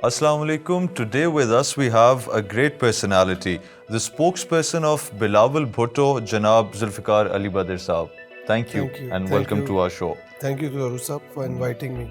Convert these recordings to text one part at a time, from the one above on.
Assalamu alaikum. Today with us we have a great personality, the spokesperson of Bilawal Bhutto, Janab Zulfikar Ali Badr Saab. Thank you and welcome to our show. Thank you Guru Sahab for inviting me.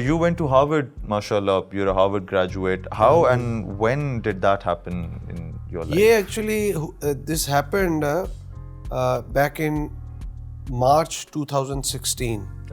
you went to Harvard, mashallah, you're a Harvard graduate. How and when did that happen in your life? Yeah, actually this happened back in March 2016.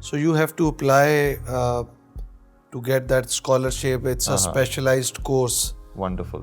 So you have to apply to get that scholarship. It's a specialized course. Wonderful.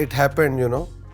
it happened, you know.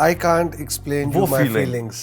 I can't explain you my feelings.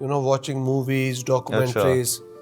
watching movies, documentaries,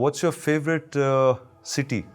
what's your favorite city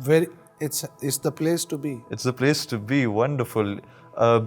Very, it's the place to be. It's the place to be. Wonderful.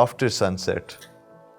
after sunset?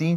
3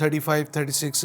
35-36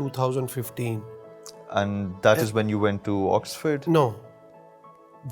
2015. And that is when you went to Oxford? No.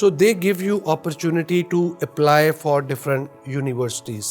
so they give you opportunity to apply for different universities.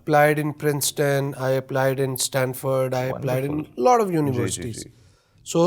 applied in Princeton, I applied in Stanford, I applied in a lot of universities. So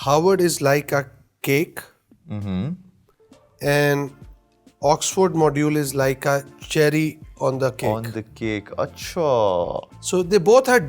Harvard is like a cake, and Oxford module is like a cherry on the cake. On the cake. Acha. So they both are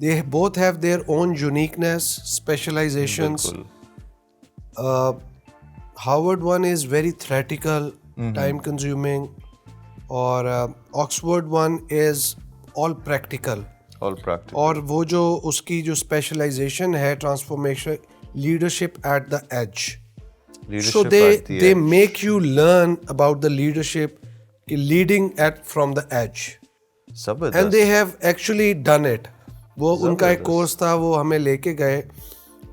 They both have their own uniqueness, specializations. Harvard one is very theoretical, time consuming, اور Oxford one is all practical. all practical. اور وہ جو اس کی جو specialisation ہے transformation leadership at the edge. So they make you learn about the leadership, leading from the edge. And they have actually done it. وہ ان کا ایک course تھا, وہ ہمیں لے کے گئے,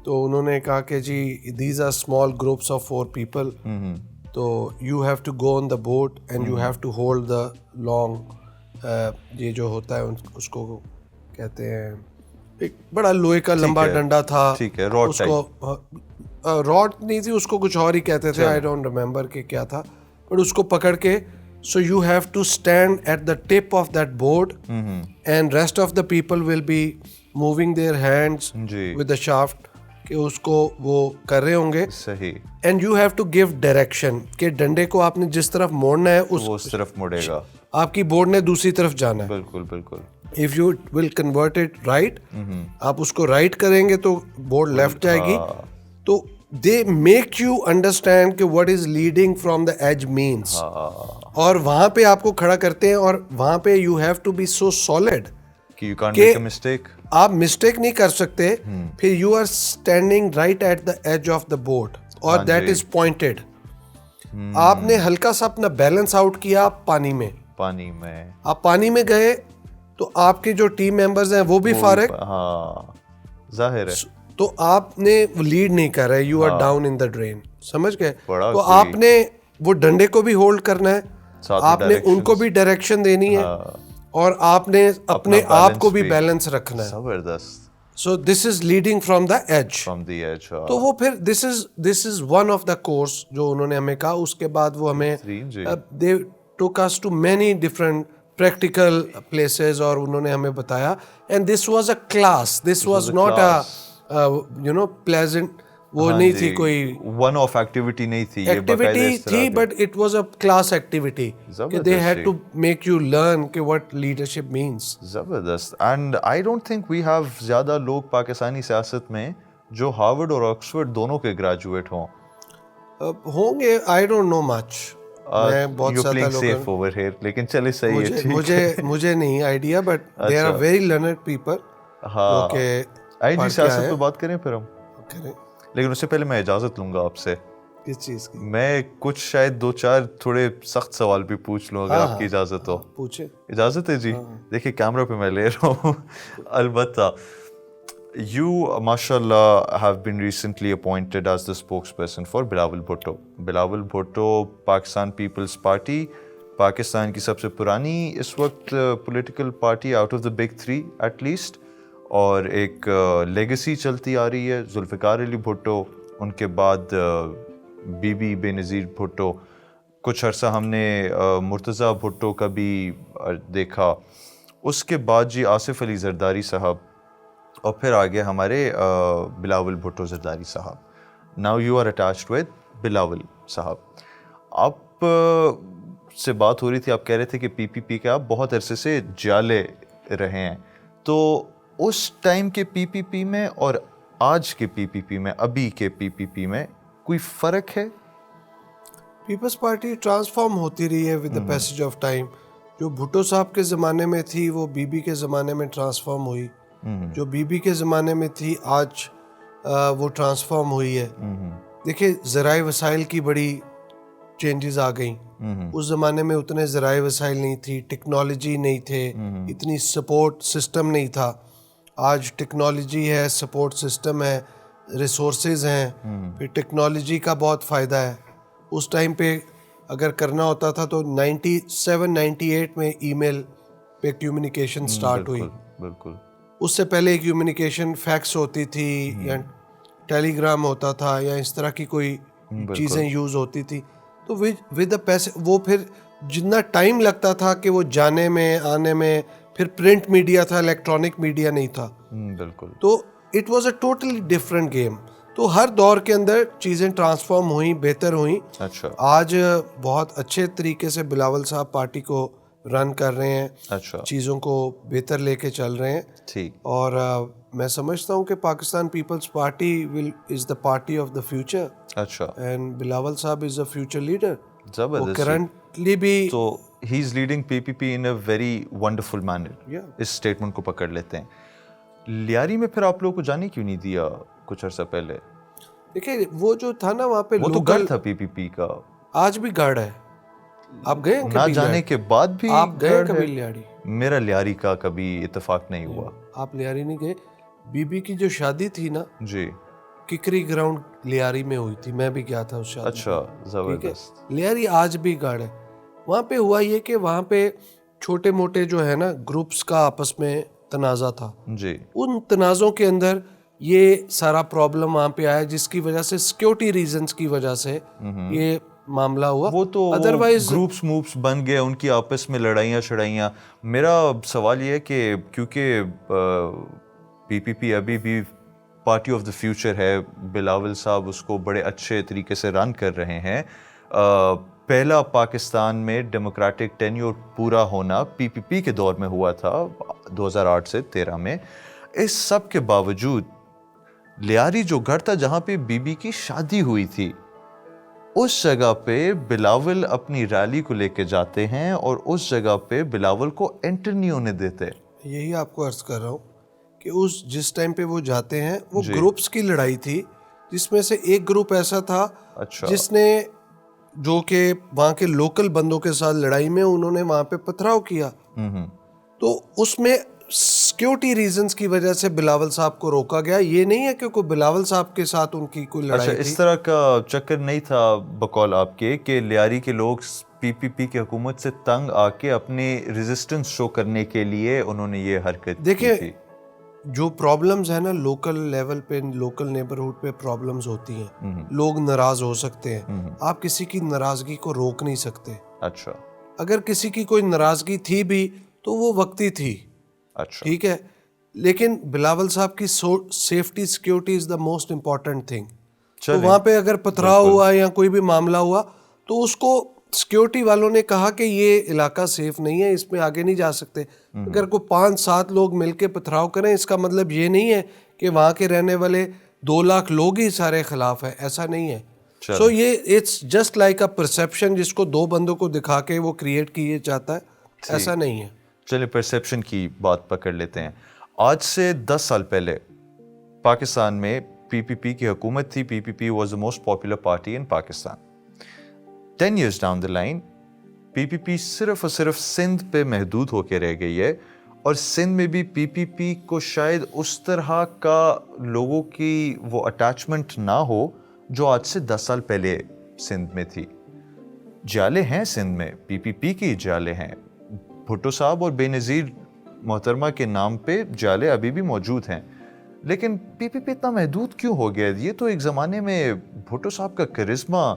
تو انہوں نے کہا کہ جی these are small groups of 4 people. تو you have to go on the boat and you have to hold the long یہ جو ہوتا ہے اس کو کہتے ہیں, ایک بڑا لوہے کا لمبا ڈنڈا تھا, اس کو راڈ نہیں تھی, اس کو کچھ اور ہی کہتے تھے, آئی ڈونٹ ریمبر کہ کیا تھا, بٹ اس کو پکڑ کے so you have to stand at the tip of that board and rest of the people will be moving their hands with the shaft کہ اس کو وہ کر رہے ہوں گے صحیح, and you have to give direction کہ ڈنڈے کو آپ نے جس طرف موڑنا ہے اس طرف مڑے گا, آپ کی بورڈ نے دوسری طرف جانا ہے. بالکل بالکل. if you will convert it right, آپ اس کو رائٹ کریں گے تو بورڈ لیفٹ جائے گی. تو they make you understand کہ what is leading from the edge means. اور وہاں پہ آپ کو کھڑا کرتے ہیں, اور وہاں پہ you have to be so solid کہ you can't make a mistake. آپ مسٹیک نہیں کر سکتے. پھر you are standing right at the edge of the board اور that is pointed. آپ نے ہلکا سا اپنا بیلنس آؤٹ کیا پانی میں, آپ پانی میں گئے تو آپ کے جو ٹیم ممبرز ہیں وہ بھی فارغ, ظاہر ہے, تو آپ نے لیڈ نہیں کر رہے, you are down in the drain, سمجھ گئے. تو آپ نے وہ ڈنڈے کو بھی ہولڈ کرنا ہے, آپ نے ان کو بھی ڈائریکشن دینی ہے, اور آپ نے اپنے آپ کو بھی بیلنس رکھنا ہے. زبردست. So this is leading from the edge. تو وہ پھر this is one of the course جو انہوں نے ہمیں کہا. اس کے بعد وہ ہمیں دے took us to many different practical places, اور انہوں نے ہمیں بتایا. And this was a class, this was not a pleasant, وہ نہیں تھی کوئی ون آف ایکٹیویٹی, نہیں تھی ایکٹیویٹی تھی, but it was a class activity. They had to make you learn کہ واٹ لیڈرشپ مینس. زبردست. And I don't think we have زیادہ لوگ پاکستانی سیاست میں جو ہارورڈ اور آکسفورڈ دونوں کے گریجویٹ ہوں گے. آئی ڈونٹ نو مچ, میں بہت زیادہ لیکن چلے صحیح ہے, مجھے نہیں idea, but they are very learned people. ہاں, آئی جی سیاست پہ بات کریں پھر ہم کریں, لیکن اس سے پہلے میں اجازت لوں گا آپ سے. کس چیز کی؟ میں کچھ شاید 2-4 تھوڑے سخت سوال بھی پوچھ لوں اگر آپ کی اجازت ہو. پوچھیں. اجازت ہے جی؟ دیکھیے کیمرہ پہ میں لے رہا ہوں. البتہ you mashallah have been recently appointed as the spokesperson for Bilawal Bhutto. Bilawal Bhutto Pakistan Peoples Party, Pakistan کی سب سے پرانی اس وقت political party out of the big 3 at least, اور ایک لیگیسی چلتی آ رہی ہے. ذوالفقار علی بھٹو, ان کے بعد بی بی بے نظیر بھٹو, کچھ عرصہ ہم نے مرتضیٰ بھٹو کا بھی دیکھا, اس کے بعد جی آصف علی زرداری صاحب, اور پھر آگے ہمارے بلاول بھٹو زرداری صاحب. Now you are attached with Bilawal صاحب. آپ سے بات ہو رہی تھی, آپ کہہ رہے تھے کہ پی پی پی کے آپ بہت عرصے سے جالے رہے ہیں, تو اس ٹائم کے پی پی پی میں اور آج کے پی پی پی میں, ابھی کے پی پی پی میں کوئی فرق ہے؟ پیپلز پارٹی ٹرانسفارم ہوتی رہی ہے with the passage of time. جو بھٹو صاحب کے زمانے میں تھی وہ بی بی کے زمانے میں ٹرانسفارم ہوئی, جو بی بی کے زمانے میں تھی آج وہ ٹرانسفارم ہوئی ہے. دیکھیں ذرائع وسائل کی بڑی چینجز آ گئیں. اس زمانے میں اتنے ذرائع وسائل نہیں تھی, ٹیکنالوجی نہیں تھے, اتنی سپورٹ سسٹم نہیں تھا. آج ٹیکنالوجی ہے, سپورٹ سسٹم ہے, ریسورسز ہیں, پھر ٹیکنالوجی کا بہت فائدہ ہے. اس ٹائم پہ اگر کرنا ہوتا تھا تو 97-98 میں ای میل پہ کمیونیکیشن سٹارٹ ہوئی. بالکل. اس سے پہلے کمیونیکیشن فیکس ہوتی تھی, یا ٹیلی گرام ہوتا تھا, یا اس طرح کی کوئی چیزیں یوز ہوتی تھی. تو ود دا پیسے وہ پھر جتنا ٹائم لگتا تھا کہ وہ جانے میں آنے میں, پھر پرنٹ میڈیا تھا, الیکٹرانک میڈیا نہیں تھا. بالکل. تو it was a totally different game. تو ہر دور کے اندر چیزیں ٹرانسفارم ہوئیں, بہتر ہوئیں. اچھا. آج بہت اچھے طریقے سے بلاول صاحب پارٹی کو رن کر رہے ہیں. اچھا. چیزوں کو بہتر لے کے چل رہے ہیں. ٹھیک. اور میں سمجھتا ہوں کہ Pakistan Peoples Party is the party of the future. اچھا اینڈ بلاول صاحب از اے فیوچر لیڈر. وہ زبردست. کرنٹلی بھی تو he is leading P P P in a very wonderful manner. اس اسٹیٹمنٹ کو پکڑ لیتے ہیں. لیاری میں پھر آپ لوگوں کو جانے کیوں نہیں دیا کچھ عرصہ پہلے؟ دیکھیں وہ جو تھا نا وہاں پہ وہ تو گڑھ تھا پی پی پی کا. آج بھی گڑھ ہے. آپ گئے نہ جانے کے بعد بھی آپ گئے کبھی لیاری؟ میرا لیاری کا کبھی اتفاق نہیں ہوا. آپ لیاری نہیں گئے؟ بی بی کی جو شادی تھی نا جی ککری گراؤنڈ لیاری میں ہوئی تھی, میں بھی گیا تھا اس شادی. اچھا زبردست. لیاری آج بھی گڑھ ہے. وہاں پہ ہوا یہ کہ وہاں پہ چھوٹے موٹے جو ہے نا گروپس کا آپس میں تنازع تھا. جی ان تنازعوں کے اندر یہ سارا پرابلم وہاں پہ آیا جس کی وجہ سے سیکیورٹی ریزنز کی وجہ سے یہ معاملہ ہوا. وہ تو ادروائز گروپس موپس بن گئے, ان کی آپس میں لڑائیاں شڑائیاں. میرا سوال یہ ہے کہ کیونکہ پی پی پی ابھی بھی پارٹی آف دا فیوچر ہے, بلاول صاحب اس کو بڑے اچھے طریقے سے رن کر رہے ہیں. پہلا پاکستان میں ڈیموکریٹک ٹینیور پورا ہونا پی پی پی کے دور میں ہوا تھا 2008 سے 13 میں. اس سب کے باوجود لیاری جو گھر تھا جہاں پہ بی بی کی شادی ہوئی تھی, اس جگہ پہ بلاول اپنی ریلی کو لے کے جاتے ہیں اور اس جگہ پہ بلاول کو انٹر نہیں ہونے دیتے. یہی آپ کو عرض کر رہا ہوں کہ جس ٹائم پہ وہ جاتے ہیں وہ گروپس کی لڑائی تھی, جس میں سے ایک گروپ ایسا تھا جس نے جو کہ وہاں کے لوکل بندوں کے ساتھ لڑائی میں انہوں نے وہاں پہ پتھراؤ کیا. تو اس میں سیکیورٹی ریزنز کی وجہ سے بلاول صاحب کو روکا گیا. یہ نہیں ہے کہ کوئی بلاول صاحب کے ساتھ ان کی کوئی لڑائی تھی. اس طرح کا چکر نہیں تھا بقول آپ کے کہ لیاری کے لوگ پی پی پی کی حکومت سے تنگ آ کے اپنی ریزسٹنس شو کرنے کے لیے انہوں نے یہ حرکت دیکھیں کی تھی. جو پرابلمز ہیں نا لوکل لیول پہ, لوکل نیبرہڈ پہ پرابلمز ہوتی ہیں, لوگ ناراض ہو سکتے ہیں, آپ کسی کی ناراضگی کو روک نہیں سکتے. اچھا اگر کسی کی کوئی ناراضگی تھی بھی تو وہ وقتی تھی. اچھا ٹھیک ہے, لیکن بلاول صاحب کی safety security is the most important thing. تو وہاں پہ اگر پتھراؤ ہوا یا کوئی بھی معاملہ ہوا تو اس کو سیکیورٹی والوں نے کہا کہ یہ علاقہ سیف نہیں ہے, اس میں آگے نہیں جا سکتے. اگر کوئی 5-7 لوگ مل کے پتھراؤ کریں اس کا مطلب یہ نہیں ہے کہ وہاں کے رہنے والے 2 لاکھ لوگ ہی سارے خلاف ہیں, ایسا نہیں ہے. سو یہ it's just like a perception جس کو 2 بندوں کو دکھا کے وہ کریٹ کیے جاتا ہے, ایسا نہیں ہے. چلیں پرسیپشن کی بات پکڑ لیتے ہیں. آج سے 10 سال پہلے پاکستان میں پی پی پی کی حکومت تھی. P P P was the most popular party in Pakistan. 10 years down the line P P P صرف اور صرف سندھ پہ محدود ہو کے رہ گئی ہے, اور سندھ میں بھی پی پی پی کو شاید اس طرح کا لوگوں کی وہ اٹیچمنٹ نہ ہو جو آج سے 10 سال پہلے سندھ میں تھی. جالے ہیں سندھ میں, پی پی پی کی جالے ہیں. بھٹو صاحب اور بے نظیر محترمہ کے نام پہ جالے ابھی بھی موجود ہیں, لیکن پی پی پی اتنا محدود کیوں ہو گیا؟ یہ تو ایک زمانے میں بھٹو صاحب کا کرزما,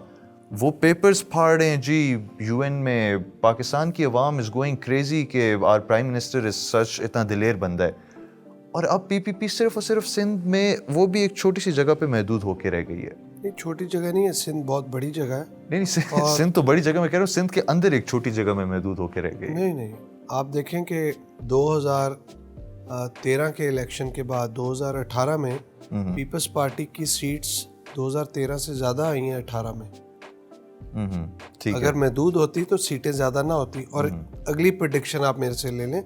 وہ پیپرز پھاڑ رہے ہیں جی یو این میں, پاکستان کی عوام از گوئنگ کریزی کہ آر پرائم منسٹر از سچ, اتنا دلیر بندہ ہے. اور اب پی پی پی صرف اور صرف سندھ میں, وہ بھی ایک چھوٹی سی جگہ پہ محدود ہو کے رہ گئی ہے. یہ چھوٹی جگہ نہیں ہے, سندھ بہت بڑی جگہ ہے. نہیں سندھ تو بڑی جگہ میں کہہ رہا ہوں, سندھ کے اندر ایک چھوٹی جگہ میں محدود ہو کے رہ گئی. نہیں, آپ دیکھیں کہ 2013 کے الیکشن کے بعد 2018 میں پیپلز پارٹی کی سیٹس 2013 سے زیادہ آئی ہیں 18 میں. اگر محدود ہوتی تو سیٹیں زیادہ نہ ہوتی. اور اگلی پریڈکشن آپ میرے سے لے لیں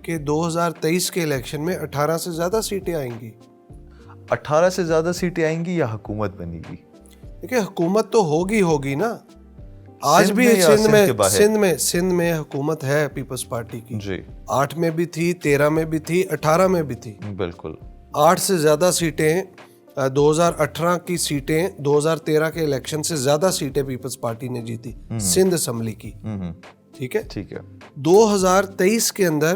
کہ 2023 کے الیکشن میں 18 سے زیادہ سیٹیں آئیں گی. 18 سے زیادہ سیٹیں آئیں گی یا حکومت بنے گی؟ دیکھیں حکومت تو ہوگی نا. آج بھی سندھ میں حکومت ہے پیپلز پارٹی کی. 8 میں بھی تھی, 13 میں بھی تھی, 18 میں بھی تھی. بالکل 8 سے زیادہ سیٹیں 2018 کی سیٹیں 2013 کے الیکشن سے زیادہ سیٹیں پیپلز پارٹی نے جیتی سندھ اسمبلی کی. ٹھیک ہے. 2023 کے اندر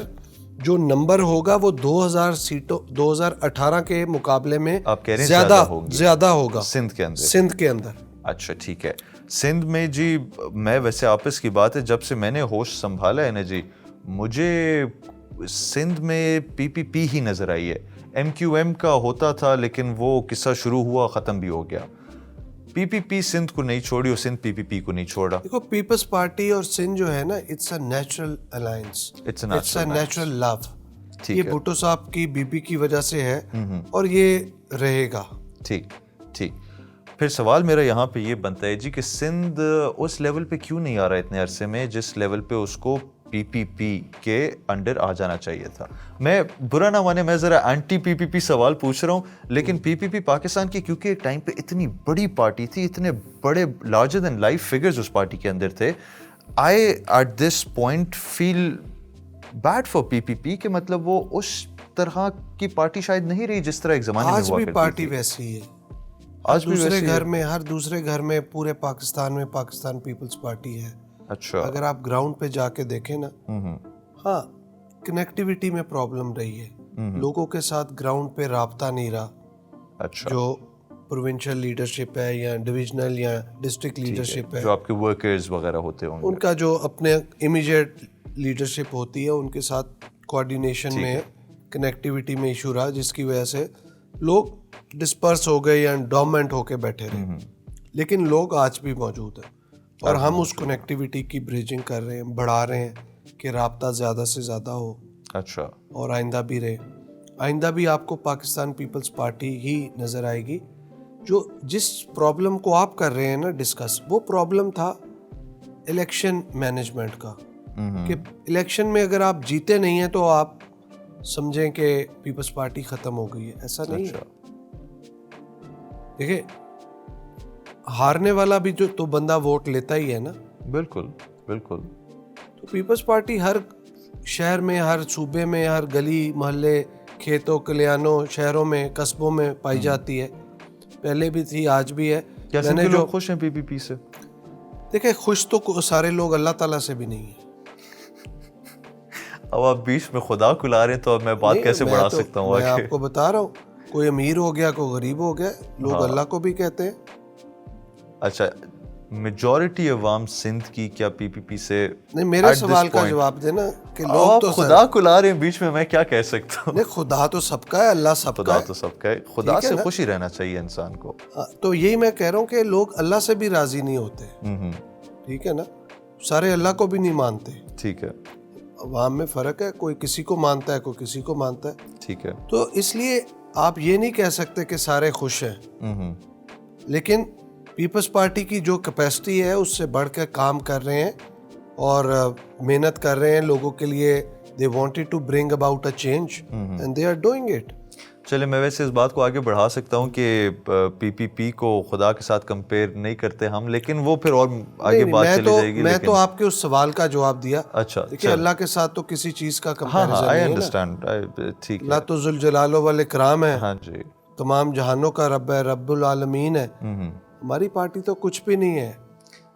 جو نمبر ہوگا وہ 2000 سیٹوں 2018 کے مقابلے میں زیادہ ہوگا سندھ کے اندر. اچھا ٹھیک ہے. سندھ میں جی میں ویسے آپس کی بات ہے, جب سے میں نے ہوش سنبھالا ہے نا جی, مجھے سندھ میں پی پی پی ہی نظر آئی ہے. ایم کیو ایم کا ہوتا تھا لیکن وہ قصہ شروع ہوا ختم بھی ہو گیا. پی پی پی سندھ کو نہیں چھوڑی اور سندھ پی پی پی کو نہیں چھوڑا. دیکھو پیپلز پارٹی اور سندھ جو ہے نا, it's a natural alliance, it's a natural love. یہ بھٹو صاحب کی بی بی کی وجہ سے ہے اور یہ رہے گا. ٹھیک. پھر سوال میرا یہاں پہ یہ بنتا ہے جی کہ سندھ اس لیول پہ کیوں نہیں آ رہا اتنے عرصے میں جس لیول پہ اس کو پی پی پی کے انڈر آ جانا چاہیے تھا. میں برا نہ مانے, میں ذرا اینٹی پی پی پی سوال پوچھ رہا ہوں, لیکن پی پی پی پاکستان کی کیونکہ ایک ٹائم پہ اتنی بڑی پارٹی تھی, اتنے بڑے لارجر دین لائف فگرز اس پارٹی کے اندر تھے. I at this point feel bad for P P P کہ مطلب وہ اس طرح کی پارٹی شاید نہیں رہی جس طرح ایک زمانے میں ہوا کرتی تھی. آج بھی پارٹی ویسی ہے, آج بھی دوسرے گھر میں, ہر دوسرے گھر میں پورے پاکستان میں پاکستان پیپلز پارٹی ہے. اچھا, اگر آپ گراؤنڈ پہ جا کے دیکھیں نا, ہاں کنیکٹیوٹی میں پرابلم رہی ہے, لوگوں کے ساتھ گراؤنڈ پہ رابطہ نہیں رہا. اچھا, جو پروونشل لیڈرشپ ہے یا ڈویژنل یا ڈسٹرکٹ لیڈرشپ ہے, جو آپ کے ورکرز وغیرہ ہوتے ہوں ان کا جو اپنے امیجیٹ لیڈرشپ ہوتی ہے ان کے ساتھ کوآرڈینیشن میں کنیکٹیوٹی میں ایشو رہا, جس کی وجہ سے لوگ ڈسپرس ہو گئے یا ڈومنٹ ہو کے بیٹھے رہے. لیکن لوگ آج بھی موجود ہیں اور ہم اس کنیکٹیوٹی کی بریجنگ کر رہے ہیں, بڑھا رہے ہیں کہ رابطہ زیادہ سے زیادہ ہو. اچھا, اور آئندہ بھی رہے. آئندہ بھی آپ کو پاکستان پیپلز پارٹی ہی نظر آئے گی. جو جس پرابلم کو آپ کر رہے ہیں نا ڈسکس, وہ پرابلم تھا الیکشن مینجمنٹ کا, کہ الیکشن میں اگر آپ جیتے نہیں ہیں تو آپ سمجھیں کہ پیپلز پارٹی ختم ہو گئی ہے. ایسا نہیں ہے. دیکھیں, ہارنے والا بھی جو تو بندہ ووٹ لیتا ہی ہے نا. بالکل بالکل. تو پیپلز پارٹی ہر شہر میں, ہر صوبے میں, ہر گلی محلے, کھیتوں کلیانوں, شہروں میں, قصبوں میں پائی جاتی ہے. پہلے بھی تھی, آج بھی ہے. کیا سندھ کے لوگ خوش ہیں پی پی پی سے؟ دیکھیں, خوش تو سارے لوگ اللہ تعالیٰ سے بھی نہیں ہیں. اب آپ بیچ میں خدا کو لا رہے ہیں تو اب میں بات کیسے بڑھا سکتا ہوں؟ میں آپ کو بتا رہا ہوں, کوئی امیر ہو گیا, کوئی غریب ہو گیا, لوگ اللہ کو بھی کہتے ہیں. اچھا, میجورٹی عوام سندھ کی کیا پی پی پی سے؟ نہیں, میرے سوال کا جواب دینا کہ لوگ تو خدا کو لا رہے ہیں بیچ میں کیا کہہ سکتا ہوں؟ نہیں, خدا تو سب کا ہے, اللہ سب کا ہے. خدا تو سب کا ہے, خدا سے خوش ہی رہنا چاہیے انسان کو. تو یہی میں کہہ رہا ہوں کہ لوگ اللہ سے بھی راضی نہیں ہوتے. ٹھیک ہے نا, سارے اللہ کو بھی نہیں مانتے. ٹھیک ہے, عوام میں فرق ہے, کوئی کسی کو مانتا ہے, کوئی کسی کو مانتا ہے. ٹھیک ہے. تو اس لیے آپ یہ نہیں کہہ سکتے کہ سارے خوش ہیں. لیکن پیپلز پارٹی کی جو کیپیسٹی ہے اس سے بڑھ کے کام کر رہے ہیں اور محنت کر رہے ہیں لوگوں کے لیے. they wanted to bring about a change and they are doing it. چلے, میں ویسے اس بات کو آگے بڑھا سکتا ہوں کہ پی پی پی کو خدا کے ساتھ کمپیئر نہیں کرتے ہم, لیکن وہ پھر اور آگے بات چلی جائے گی. میں تو آپ کے اس سوال کا جواب دیا. اچھا, دیکھیں, اللہ کے ساتھ تو کسی چیز کا ہاں, کمپیریزن آئی نہیں ہے. انڈرسٹینڈ. ٹھیک ہے, اللہ تو ذوالجلال والاکرام ہے. ہاں جی, تمام جہانوں کا رب ہے, رب العالمین ہے. ہماری پارٹی تو کچھ بھی نہیں ہے.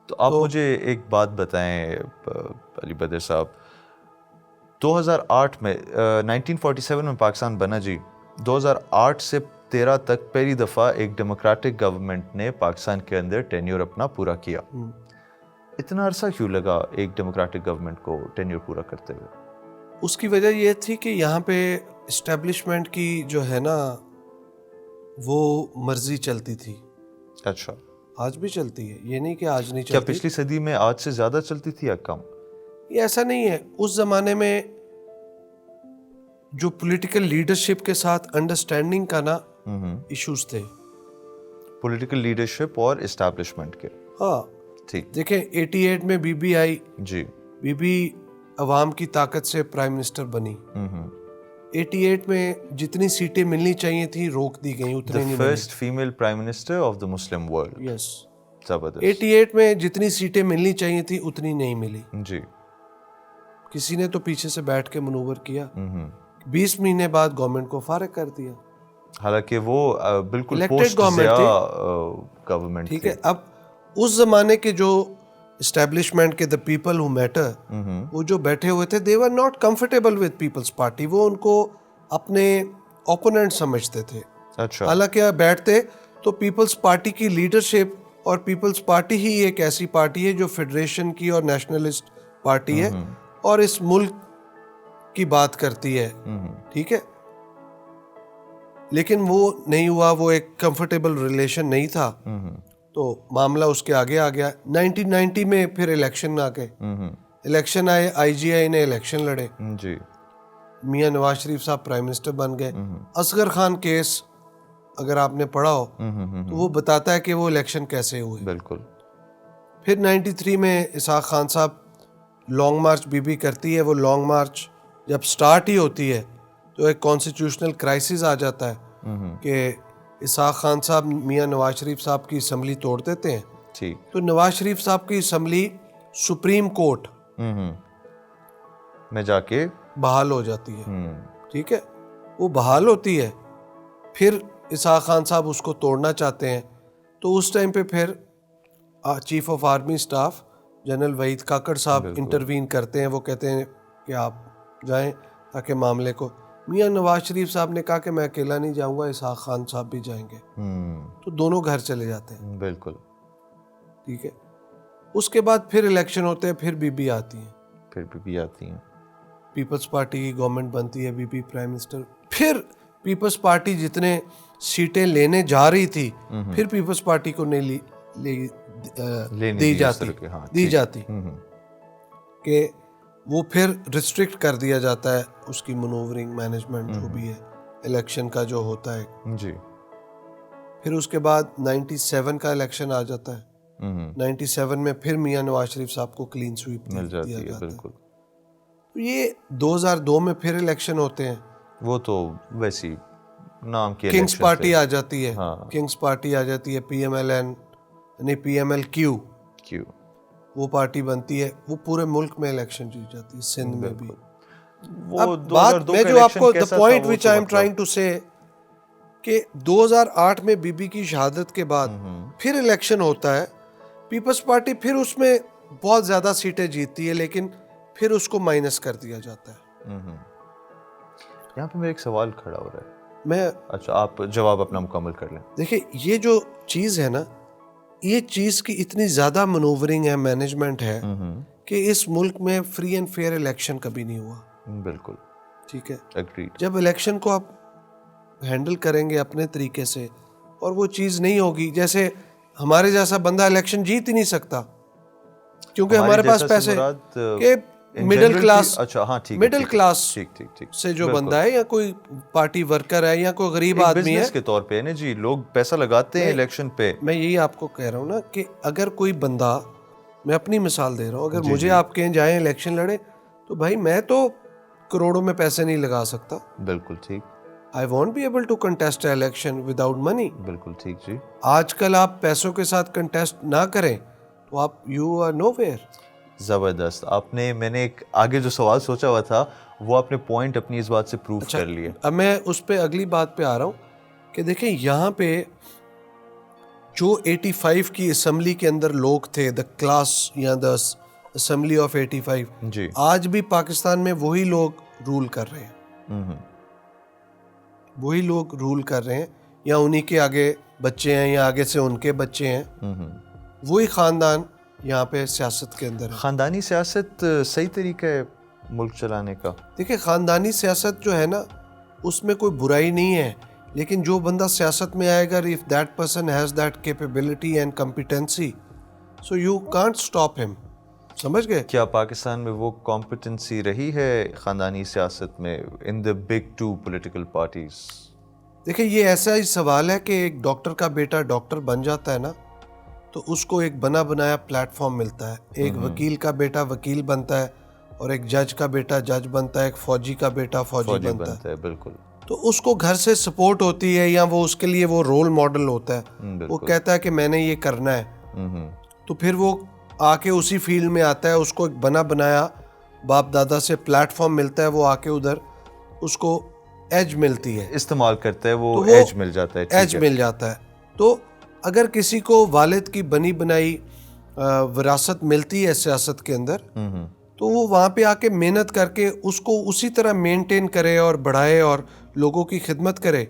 تو آپ مجھے ایک بات بتائیں علی بدر صاحب, 2008 میں 1947 میں پاکستان بنا جی, 2008 سے 13 تک پہلی دفعہ ایک ڈیموکریٹک گورنمنٹ نے پاکستان کے اندر ٹینیور اپنا پورا کیا. اتنا عرصہ کیوں لگا ایک ڈیموکریٹک گورنمنٹ کو ٹینیور پورا کرتے ہوئے؟ اس کی وجہ یہ تھی کہ یہاں پہ اسٹیبلشمنٹ کی جو ہے نا وہ مرضی چلتی تھی. اچھا, آج بھی چلتی ہے, یہ نہیں کہ آج نہیں کیا چلتی. پچھلی صدی میں آج سے زیادہ چلتی تھی یا کم؟ یہ ایسا نہیں ہے. اس زمانے میں جو پولیٹیکل لیڈرشپ کے ساتھ انڈرسٹینڈنگ کا نا ایشوز تھے. پولیٹیکل لیڈرشپ اور اسٹیبلشمنٹ کے. ہاں, ٹھیک. دیکھیں 88 میں بی بی آئی, جی, بی بی عوام کی طاقت سے پرائم منسٹر بنی. 88 میں جتنی سیٹیں ملنی چاہیے تھیں روک دی گئیں, اتنے نہیں ملی. First female prime minister of the Muslim world. Yes. زبردست. 88 میں جتنی سیٹیں ملنی چاہیے تھیں اتنی نہیں ملی. جی, کسی نے تو پیچھے سے بیٹھ کے منور کیا. 20 مہینے بعد گورنمنٹ کو فارغ کر دیا. حالانکہ وہ بالکل Elected پوسٹ government گورنمنٹ. ٹھیک ہے. اب اس زمانے کے جو اسٹیبلشمنٹ کے دا پیپل ہو میٹر, وہ جو بیٹھے ہوئے تھے, they were not comfortable with Peoples Party. وہ ان کو اپنے اوپوننٹ سمجھتے تھے. اچھا, حالانکہ بیٹھتے تو پیپلز پارٹی کی لیڈرشپ, اور پیپلز پارٹی ہی ایک ایسی پارٹی ہے جو فیڈریشن کی اور نیشنلسٹ پارٹی ہے اور اس ملک کی بات کرتی ہے. ٹھیک ہے, لیکن وہ نہیں ہوا. وہ ایک کمفرٹیبل ریلیشن نہیں تھا, تو معاملہ اس کے آگے آ گیا. 1990 میں پھر الیکشن آ گئے. الیکشن آئے, آئی جی آئی نے الیکشن لڑے. جی, میاں نواز شریف صاحب پرائم منسٹر بن گئے. اصغر خان کیس اگر آپ نے پڑھا ہو تو وہ بتاتا ہے کہ وہ الیکشن کیسے ہوئے. بالکل. پھر 93 میں اسحاق خان صاحب لانگ مارچ بی بی کرتی ہے. وہ لانگ مارچ جب سٹارٹ ہی ہوتی ہے تو ایک کانسٹیٹیوشنل کرائسس آ جاتا ہے کہ اسحاق خان صاحب میاں نواز شریف صاحب کی اسمبلی توڑ دیتے ہیں. ٹھیک. تو نواز شریف صاحب کی اسمبلی سپریم کورٹ میں جا کے بحال ہو جاتی ہے. ٹھیک ہے, وہ بحال ہوتی ہے. پھر اسحاق خان صاحب اس کو توڑنا چاہتے ہیں. تو اس ٹائم پہ پھر chief of army staff general Waheed Kakar صاحب انٹروین کرتے ہیں. وہ کہتے ہیں کہ آپ جائیں تاکہ معاملے کو. میاں نواز شریف صاحب نے کہا کہ میں اکیلا نہیں جاؤں گا, اسحاق خان صاحب بھی جائیں گے. تو دونوں گھر چلے جاتے ہیں. بالکل. ٹھیک ہے. اس کے بعد پھر الیکشن ہوتے ہیں. پھر بی بی آتی ہیں. پھر بی بی آتی ہیں. پیپلز پارٹی کی گورنمنٹ بنتی ہے. بی بی پرائم منسٹر. پھر پیپلز پارٹی جتنے سیٹیں لینے جا رہی تھی پھر پیپلز پارٹی کو نہیں دی جاتی کہ وہ پھر ریسٹرکٹ کر دیا جاتا ہے اس کی منورنگ مینجمنٹ جو بھی ہے الیکشن کا جو ہوتا ہے. جی. پھر اس کے بعد 97 کا الیکشن آ جاتا ہے. 97 میں پھر میاں نواز شریف صاحب کو کلین سویپ مل جاتی دیا ہے. جاتا ہے. بالکل. تو یہ 2002 میں پھر الیکشن ہوتے ہیں. وہ تو ویسی نام کی کنگز پارٹی آ جاتی ہے. ہاں. کنگز پارٹی آ جاتی ہے. پی ایم ایل این یعنی پی ایم ایل کیو وہ پارٹی بنتی ہے. وہ پورے ملک میں الیکشن جیت جاتی ہے. سندھ میں بھی. اب بات میں جو آپ کو the point which I am trying to say کہ 2008 میں بی بی کی شہادت کے بعد پھر الیکشن ہوتا ہے. پیپلز پارٹی پھر اس میں بہت زیادہ سیٹیں جیتتی ہے لیکن پھر اس کو مائنس کر دیا جاتا ہے. یہاں پہ میرا ایک سوال کھڑا ہو رہا ہے. میں اچھا آپ جواب اپنا مکمل کر لیں. دیکھیں یہ جو چیز ہے نا, یہ چیز کی اتنی زیادہ منورنگ ہے, مینجمنٹ ہے کہ اس ملک میں فری اینڈ فیئر الیکشن کبھی نہیں ہوا. بالکل. ٹھیک ہے. ایگریڈ. جب الیکشن کو آپ ہینڈل کریں گے اپنے طریقے سے اور وہ چیز نہیں ہوگی, جیسے ہمارے جیسا بندہ الیکشن جیت ہی نہیں سکتا کیونکہ ہمارے پاس پیسے کہ مڈل کلاس سے جو بندہ ہے یا کوئی پارٹی ورکر ہے یا کوئی غریب آدمی ہے کے طور پہ نا جی, لوگ پیسہ لگاتے ہیں الیکشن پہ. میں یہی آپ کو کہہ رہا ہوں نا کہ اگر کوئی بندہ, میں اپنی مثال دے رہا ہوں, اگر مجھے آپ کہیں جائیں الیکشن لڑے تو بھائی میں تو کروڑوں میں پیسے نہیں لگا سکتا. بالکل ٹھیک. I won't be able to contest an election without money. بالکل ٹھیک جی. آج کل آپ پیسوں کے ساتھ کنٹیسٹ نہ کریں تو آپ you are nowhere. زبردست. آپ نے, میں نے ایک آگے جو سوال سوچا ہوا تھا وہ آپ نے پوائنٹ اپنی اس بات سے پروف کر لیا. اب میں اس پہ اگلی بات پہ آ رہا ہوں کہ دیکھیں یہاں پہ جو 85 کی اسمبلی کے اندر لوگ تھے, دا کلاس یا دا اسمبلی آف 85, جی, آج بھی پاکستان میں وہی لوگ رول کر رہے ہیں. وہی لوگ رول کر رہے ہیں یا انہی کے آگے بچے ہیں یا آگے سے ان کے بچے ہیں. وہی خاندان یہاں پہ سیاست کے اندر ہے. خاندانی سیاست صحیح طریقہ ہے ملک چلانے کا. دیکھیں خاندانی سیاست جو ہے نا اس میں کوئی برائی نہیں ہے, لیکن جو بندہ سیاست میں آئے گا, if that person has that capability and competency, so you can't stop him. سمجھ گئے؟ کیا پاکستان میں وہ کمپٹنسی رہی ہے خاندانی سیاست میں ان the big two political parties؟ دیکھیں یہ ایسا ہی سوال ہے کہ ایک ڈاکٹر کا بیٹا ڈاکٹر بن جاتا ہے نا تو اس کو ایک بنا بنایا پلیٹ فارم ملتا ہے. ایک وکیل کا بیٹا وکیل بنتا ہے اور ایک جج کا بیٹا جج بنتا ہے, ایک فوجی کا بیٹا فوجی بنتا ہے. بالکل. تو اس کو گھر سے سپورٹ ہوتی ہے یا وہ اس کے لیے وہ رول ماڈل ہوتا ہے, وہ کہتا ہے کہ میں نے یہ کرنا ہے, تو پھر وہ آ کے اسی فیلڈ میں آتا ہے. اس کو ایک بنا بنایا باپ دادا سے پلیٹ فارم ملتا ہے, وہ آ کے ادھر اس کو ایج ملتی ہے, استعمال کرتا ہے, وہ ایج مل جاتا ہے. ایج مل جاتا ہے. تو اگر کسی کو والد کی بنی بنائی وراثت ملتی ہے سیاست کے اندر تو وہ وہاں پہ آ کے محنت کر کے اس کو اسی طرح مینٹین کرے اور بڑھائے اور لوگوں کی خدمت کرے.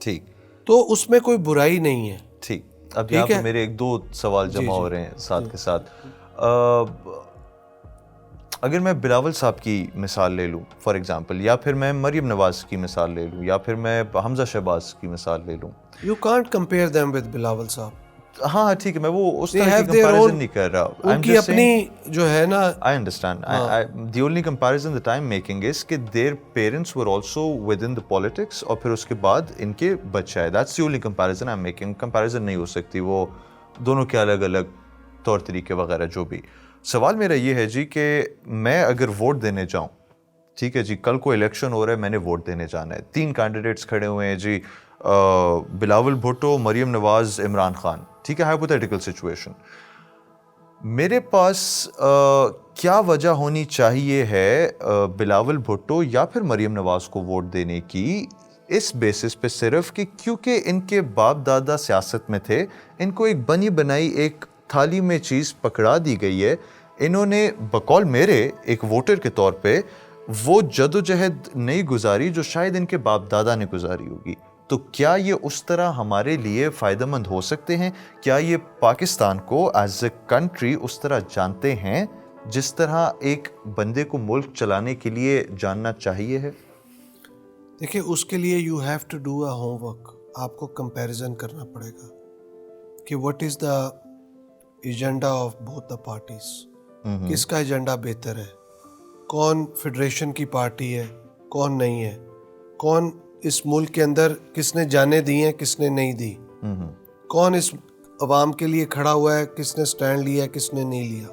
ٹھیک. تو اس میں کوئی برائی نہیں ہے. ٹھیک. اب یہاں پہ میرے ایک دو سوال جمع ہو رہے ہیں ساتھ کے ساتھ. اگر میں بلاول صاحب کی مثال لے لوں فار ایگزامپل, یا پھر میں مریم نواز کی مثال لے لوں, یا پھر میں حمزہ شہباز کی مثال لے لوں. You can't compare them with Bilawal صاحب. ہاں ٹھیک ہے, میں وہ اس They طرح have کی their کمپیریزن own- نہیں کر رہا. ان کی اپنی جو ہے نا. I understand. The only comparison that I'm making is کہ their parents were also within the politics اور پھر اس کے بعد ان کے بچہ ہے. That's the only comparison I'm making. Comparison نہیں ہو سکتی, وہ دونوں کے الگ الگ طور طریقے وغیرہ جو بھی. سوال میرا یہ ہے جی کہ میں اگر ووٹ دینے جاؤں, ٹھیک ہے جی, کل کو الیکشن ہو رہا ہے, میں نے ووٹ دینے جانا ہے, 3 کینڈیڈیٹس کھڑے ہوئے ہیں جی, بلاول بھٹو, مریم نواز, عمران خان, ٹھیک ہے, ہائپوتھیٹیکل سچویشن. میرے پاس کیا وجہ ہونی چاہیے ہے بلاول بھٹو یا پھر مریم نواز کو ووٹ دینے کی, اس بیسس پہ صرف کہ کیونکہ ان کے باپ دادا سیاست میں تھے, ان کو ایک بنی بنائی ایک تھالی میں چیز پکڑا دی گئی ہے, انہوں نے بقول میرے ایک ووٹر کے طور پہ وہ جدوجہد نہیں گزاری جو شاید ان کے باپ دادا نے گزاری ہوگی. تو کیا یہ اس طرح ہمارے لیے فائدہ مند ہو سکتے ہیں؟ کیا یہ پاکستان کو ایز اے کنٹری اس طرح جانتے ہیں جس طرح ایک بندے کو ملک چلانے کے لیے جاننا چاہیے ہے؟ دیکھیں, اس کے لیے you have to do a homework. آپ کو کمپیریزن کرنا پڑے گا کہ what is the agenda of both the parties. کس کا ایجنڈا بہتر ہے, کون فیڈریشن کی پارٹی ہے, کون نہیں ہے, کون اس ملک کے اندر کس نے جانے دی ہیں, کس نے نہیں دی, کون اس عوام کے لیے کھڑا ہوا ہے, کس نے سٹینڈ لیا, کس نے نہیں لیا.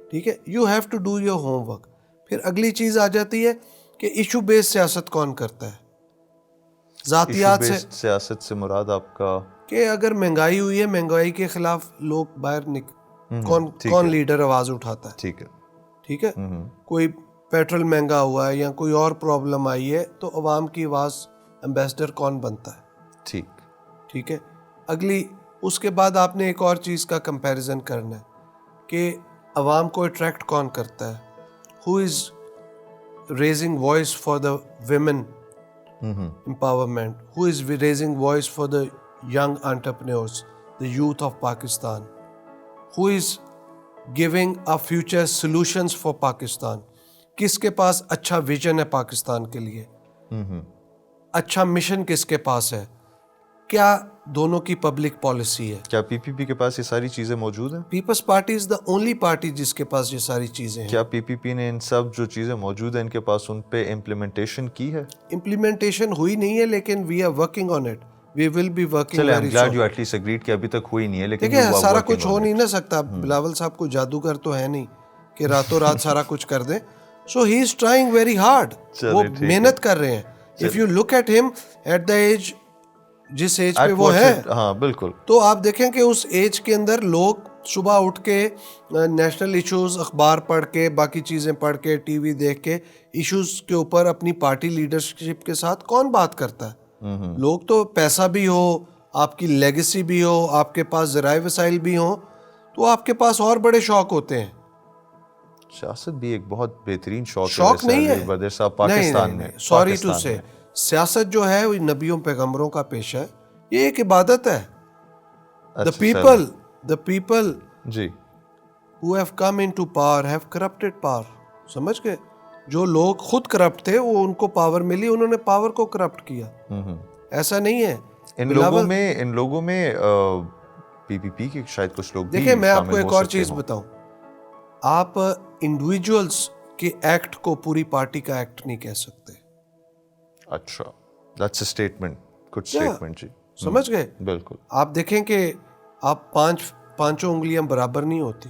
ٹھیک ہے, you have to do your homework. پھر اگلی چیز آ جاتی ہے کہ ایشو بیس سیاست کون کرتا ہے. ذاتیات سے سیاست سے مراد آپ کا کہ اگر مہنگائی ہوئی ہے, مہنگائی کے خلاف لوگ باہر کون لیڈر آواز اٹھاتا ہے. ٹھیک ہے, ٹھیک ہے, کوئی پیٹرول مہنگا ہوا ہے یا کوئی اور پرابلم آئی ہے تو عوام کی آواز ایمبیسڈر کون بنتا ہے. ٹھیک ٹھیک ہے. اگلی اس کے بعد آپ نے ایک اور چیز کا کمپیریزن کرنا ہے کہ عوام کو اٹریکٹ کون کرتا ہے. Who is raising voice for the women empowerment, who is raising voice for the young entrepreneurs, the youth of Pakistan, who is giving a future solutions for Pakistan. کس کے پاس اچھا ویژن ہے پاکستان کے لیے, اچھا مشن کس کے پاس ہے, کیا دونوں کی پبلک پالیسی ہے. کیا پی پی پی کے پاس یہ ساری چیزیں موجود ہیں؟ Peoples Party is the only party جس کے پاس یہ ساری چیزیں ہیں. کیا پی پی پی نے ان سب جو چیزیں موجود ہیں ان کے پاس ان پہ امپلیمنٹیشن کی ہے؟ امپلیمنٹیشن ہوئی نہیں ہے, لیکن we are working on it. We will be working چلے very I'm glad soon. you at least agreed کہ ابھی تک ہوئی نہیں ہے, لیکن دیکھیں سارا کچھ ہو نہیں نہ سکتا. بلاول صاحب کو جادوگر تو ہے نہیں کہ راتوں رات سارا کچھ کر دیں. So he is trying very hard. وہ محنت کر رہے ہیں. If you look at him at the age, جس ایج پہ وہ ہے, ہاں بالکل, تو آپ دیکھیں کہ اس ایج کے اندر لوگ صبح اٹھ کے نیشنل ایشوز اخبار پڑھ کے, باقی چیزیں پڑھ کے, ٹی وی دیکھ کے, ایشوز کے اوپر اپنی پارٹی لیڈرشپ کے ساتھ کون بات کرتا ہے. لوگ تو پیسہ بھی ہو, آپ کی لیگیسی بھی ہو, آپ کے پاس ذرائع وسائل بھی ہوں, تو آپ کے پاس اور بڑے شوق ہوتے ہیں. سیاست بھی ایک بہت بہترین شوق نہیں ہے بدر صاحب پاکستان میں. سوری ٹو سے, سیاست جو ہے وہ نبیوں پیغمبروں کا پیشہ ہے, یہ ایک عبادت ہے. the people G who have come into power have corrupted power. سمجھ گئے, جو لوگ خود کرپٹ تھے وہ ان کو پاور ملی, انہوں نے پاور کو کرپٹ کیا. ایسا نہیں ہے. ان لوگوں میں پی پی پی کے شاید کچھ لوگ. دیکھیں میں آپ کو ایک اور چیز بتاؤں, آپ انڈیویجولز کے ایکٹ کو پوری پارٹی کا ایکٹ نہیں کہہ سکتے. اچھا, that's a statement, good statement جی. سمجھ گئے. بالکل. آپ دیکھیں کہ آپ پانچوں انگلیاں برابر نہیں ہوتی.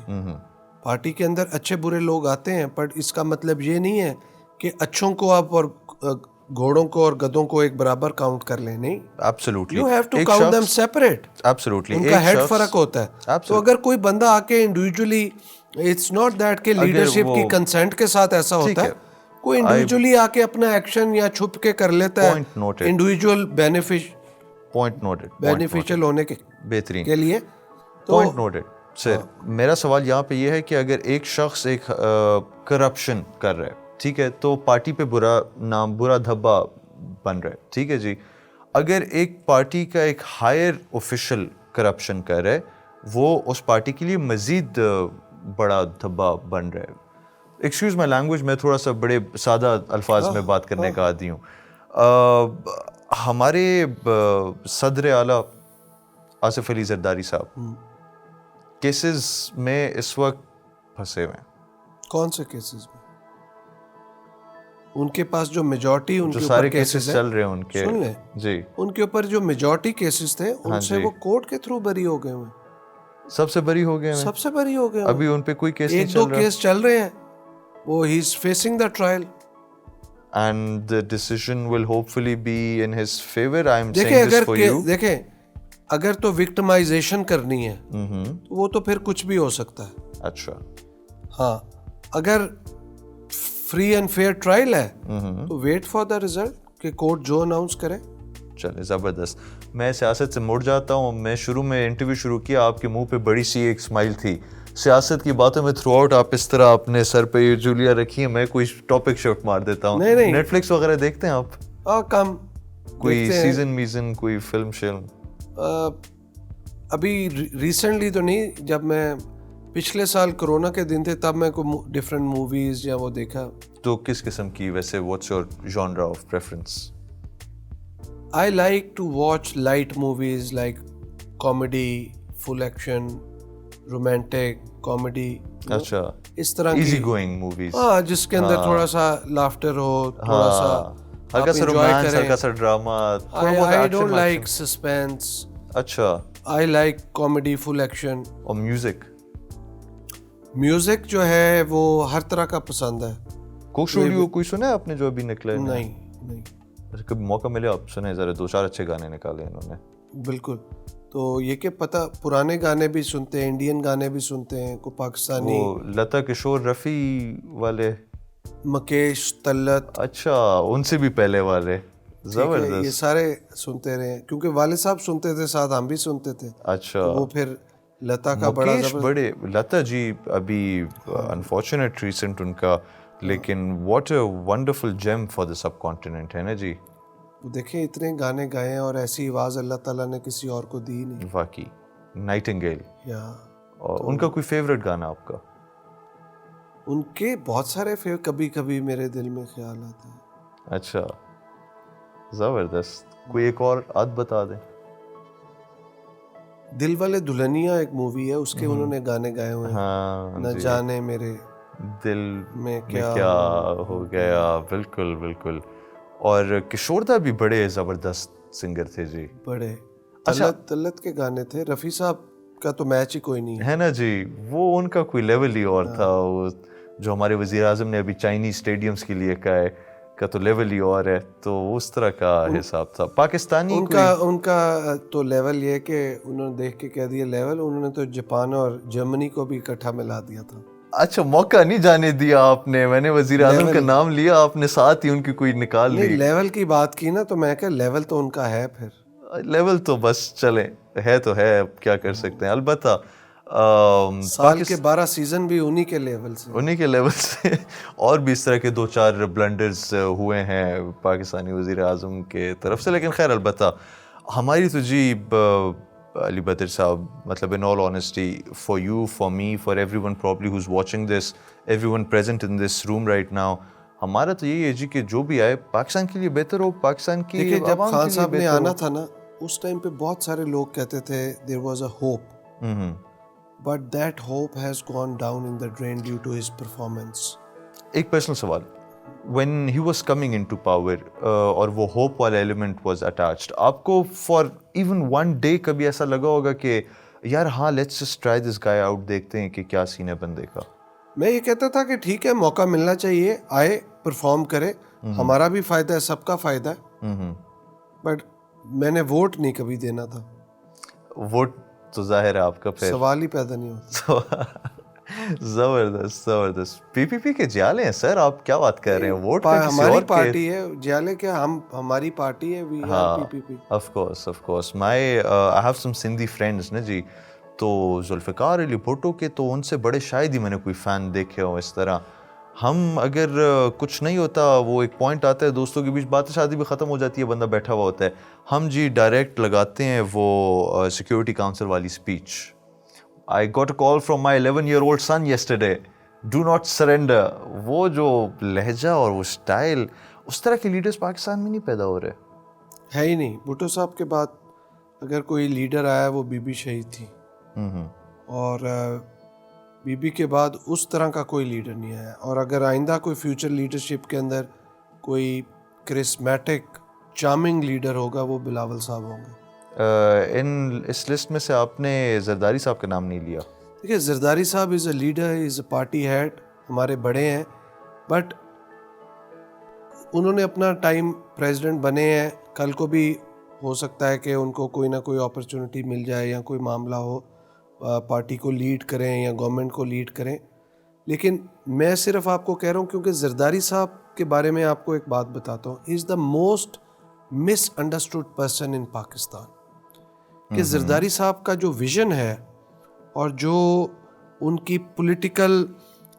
پارٹی کے اندر اچھے برے لوگ آتے ہیں, پر اس کا مطلب یہ نہیں ہے کہ اچھوں کو آپ اور گھوڑوں کو اور گدوں کو ایک برابر کاؤنٹ کر لیں. نہیں, absolutely, you have to count them separate. absolutely, ان کا ہیڈ فرق ہوتا ہے. تو اگر کوئی بندہ آ کے انڈیویجولی, اٹس ناٹ دیٹ کہ لیڈرشپ کی کنسنٹ کے ساتھ ایسا ہوتا ہے, کوئی انڈیویجولی آ کے اپنا ایکشن یا چھپ کے کر لیتا ہے انڈیویجول بینیفیشل ہونے کے لیے. Point noted. سر میرا سوال یہاں پہ یہ ہے کہ اگر ایک شخص ایک کرپشن کر رہا ہے, ٹھیک ہے, تو پارٹی پہ برا نام, برا دھبا بن رہا ہے, ٹھیک ہے جی. اگر ایک پارٹی کا ایک ہائر آفیشل کرپشن کر رہا ہے, وہ اس پارٹی کے لیے مزید بڑا دھبا بن رہا ہے. ایکسکیوز مائی لینگویج, میں تھوڑا سا بڑے سادہ الفاظ میں بات کرنے کا عادی ہوں. ہمارے صدر اعلیٰ آصف علی زرداری صاحب کیسز میں اس وقت پھنسے ہوئے ہیں. کون سے کیسز میں؟ ان کے پاس جو میجورٹی ان جو کے سارے اوپر کیسز کیسز چل رہے ہیں ان کے, سن لیں, جی ان کے اوپر جو میجورٹی کیسز تھے ان سے وہ کورٹ کے تھرو بری ہو گئے ہوئے, سب سے بری ہو گئے ہیں, سب سے بری ہو گئے. ابھی ان پہ کوئی کیس نہیں ایک دو چل رہا, کیس چل رہے ہیں, وہ he is facing the trial. and the decision will hopefully be in his favor. I am دیکھیں saying this اگر for you. دیکھیں اگر تو وکٹمائزیشن کرنی ہے تو وہ تو پھر کچھ بھی ہو سکتا ہے. اچھا, ہاں اگر فری اینڈ فیئر ٹرائل ہے تو ویٹ فار دا ریزلٹ کہ کورٹ جو اناؤنس کرے. چلے زبردست. میں سیاست سے مڑ جاتا ہوں. میں شروع میں انٹرویو شروع کیا, آپ کے منہ پہ بڑی سی ایک اسمائل تھی. سیاست کی باتوں میں تھرو آؤٹ آپ اس طرح اپنے سر پہ یہ جولیاں رکھی ہیں. میں کوئی ٹاپک شفٹ مار دیتا ہوں. نیٹ فلکس وغیرہ دیکھتے ہیں آپ؟ کم. کوئی سیزن میزن, کوئی فلم شلم؟ ابھی ریسنٹلی تو نہیں, جب میں پچھلے سال کرونا کے دن تھے تب میں کوئی ڈفرینٹ موویز یا وہ دیکھا. تو کس قسم کی ویسے what's your جانرا of preference? I like to watch light movies like comedy, full action, romantic, comedy. اچھا, اس طرح کی ایزی گوئنگ موویز. ہاں جس کے اندر تھوڑا سا لافٹر ہو, تھوڑا سا ہلکا سا رومانس, ہلکا سا drama. I don't like suspense. اچھا, I like comedy, full action. اور میوزک؟ میوزک جو ہے وہ ہر طرح کا پسند ہے. کوک اسٹوڈیو کوئی سنا ہے آپ نے جو ابھی نکلے؟ نہیں. کبھی موقع ملے آپ سنیں ذرا, 2-4 اچھے گانے نکالے انہوں نے. بالکل. تو یہ کہ پتہ پرانے گانے بھی سنتے ہیں, انڈین گانے بھی سنتے ہیں, کوئی پاکستانی, وہ لتا کشور رفیع والے, مکیش تلت. اچھا, ان سے بھی پہلے والے. زبردست. یہ سارے سنتے رہے کیونکہ والد صاحب سنتے تھے, ساتھ ہم بھی سنتے تھے. اچھا, وہ پھر لتا کا بڑا بڑے لتا جی ابھی انفارچونیٹ ریسنٹ ان کا, لیکن what a wonderful gem for the subcontinent ہے نا جی. دیکھیں اتنے گانے گائے ہیں اور ایسی آواز اللہ تعالیٰ نے کسی اور کو دی نہیں. واقعی نائٹنگیل. یا اور ان کا کوئی فیوریٹ گانا آپ کا؟ ان کے بہت سارے کبھی کبھی میرے دل میں خیال آتا ہے. اچھا, زبردست. کوئی ایک اور آدھ بتا دیں. دل والے دلہنیا ایک مووی ہے, اس کے انہوں نے گانے گائے ہوئے ہیں. ہاں, نہ جانے میرے دل میں کیا ہو گیا. بالکل بالکل. اور کشور دا بھی بڑے زبردست سنگر تھے جی, بڑے. تلت کے گانے تھے. رفیع صاحب کا تو میچ ہی کوئی نہیں ہے نا جی. وہ ان کا کوئی لیول ہی اور تھا. وہ جو ہمارے وزیر اعظم نے ابھی چائنیز اسٹیڈیمس کے لیے کہا ہے کا تو لیول ہی اور ہے, تو اس طرح کا حساب تھا. پاکستانی ان کا تو لیول یہ کہ انہوں نے دیکھ کے کہہ دیا لیول, انہوں نے تو جاپان اور جرمنی کو بھی اکٹھا ملا دیا تھا. اچھا, موقع نہیں جانے دیا آپ نے. میں نے وزیر اعظم کا نام لیا, آپ نے ساتھ ہی ان کی کوئی نکال لی. لیول کی بات کی نا, تو میں کہ لیول تو ان کا ہے. پھر لیول تو بس چلیں, ہے تو ہے, اب کیا کر سکتے ہیں. البتہ سال کے 12 سیزن بھی انہی کے لیول سے اور بھی اس طرح کے 2-4 بلنڈرز ہوئے ہیں پاکستانی وزیر اعظم کے طرف سے. لیکن خیر, البتہ ہماری تو جی علی بدر صاحب, مطلب in all honesty, for you, for me, for everyone probably who's watching this, everyone present in this room right now, ہمارا تو یہی ہے جی کہ جو بھی آئے پاکستان کے لیے بہتر ہو, پاکستان کی عوام کے لیے بہتر ہو. جب خان صاحب نے آنا تھا نا, اس ٹائم پہ بہت سارے لوگ کہتے تھے there was a hope, but that hope has gone down in the drain due to his performance. ایک پرسنل سوال, when he was coming into power اور وہ ہوپ والا ایلیمنٹ واز اٹیچڈ, آپ کو فار ایون ون ڈے کبھی ایسا لگا ہوگا کہ یار ہاں let's just try this guy out, دیکھتے ہیں کہ کیا سین ہے بندے کا؟ میں یہ کہتا تھا کہ ٹھیک ہے, موقع ملنا چاہیے, آئے پرفارم کرے, ہمارا بھی فائدہ ہے, سب کا فائدہ ہے. بٹ میں نے ووٹ نہیں کبھی دینا تھا. ووٹ تو ظاہر ہے آپ کا پھر سوال ہی پیدا نہیں ہوتا. زبردست زبردست. پی پی پی کے جیالے ہیں سر, آپ کیا بات کر رہے ہیں؟ ووٹ ہماری پارٹی ہے, جیالے کیا, ہماری پارٹی ہے, we are P P P. Of course I have some Sindhi friends نا جی, تو ذوالفقار علی بھٹو کے تو ان سے بڑے شاید ہی میں نے کوئی فین دیکھے ہوں اس طرح. ہم اگر کچھ نہیں ہوتا, وہ ایک پوائنٹ آتا ہے دوستوں کے بیچ, بات شادی بھی ختم ہو جاتی ہے, بندہ بیٹھا ہوا ہوتا ہے, ہم جی ڈائریکٹ لگاتے ہیں وہ سیکورٹی کاؤنسل والی speech. I got a call from my 11-year-old son yesterday. Do not surrender. وہ جو لہجہ اور وہ سٹائل, اس طرح کے لیڈرز پاکستان میں نہیں پیدا ہو رہے. ہے ہی نہیں. بھٹو صاحب کے بعد اگر کوئی لیڈر آیا وہ بی بی شہید تھی, اور بی بی کے بعد اس طرح کا کوئی لیڈر نہیں آیا, اور اگر آئندہ کوئی فیوچر لیڈرشپ کے اندر کوئی کرسمیٹک چارمنگ لیڈر ہوگا وہ بلاول صاحب ہوں گے. اس لسٹ میں سے آپ نے زرداری صاحب کا نام نہیں لیا. دیکھیے زرداری صاحب is a leader, is a party head, ہمارے بڑے ہیں, بٹ انہوں نے اپنا ٹائم پریزیڈنٹ بنے ہیں, کل کو بھی ہو سکتا ہے کہ ان کو کوئی نہ کوئی اپرچونٹی مل جائے یا کوئی معاملہ ہو پارٹی کو لیڈ کریں یا گورنمنٹ کو لیڈ کریں. لیکن میں صرف آپ کو کہہ رہا ہوں کیونکہ زرداری صاحب کے بارے میں آپ کو ایک بات بتاتا ہوں, he is the most misunderstood person in Pakistan. کہ زرداری صاحب کا جو ویژن ہے اور جو ان کی پولیٹیکل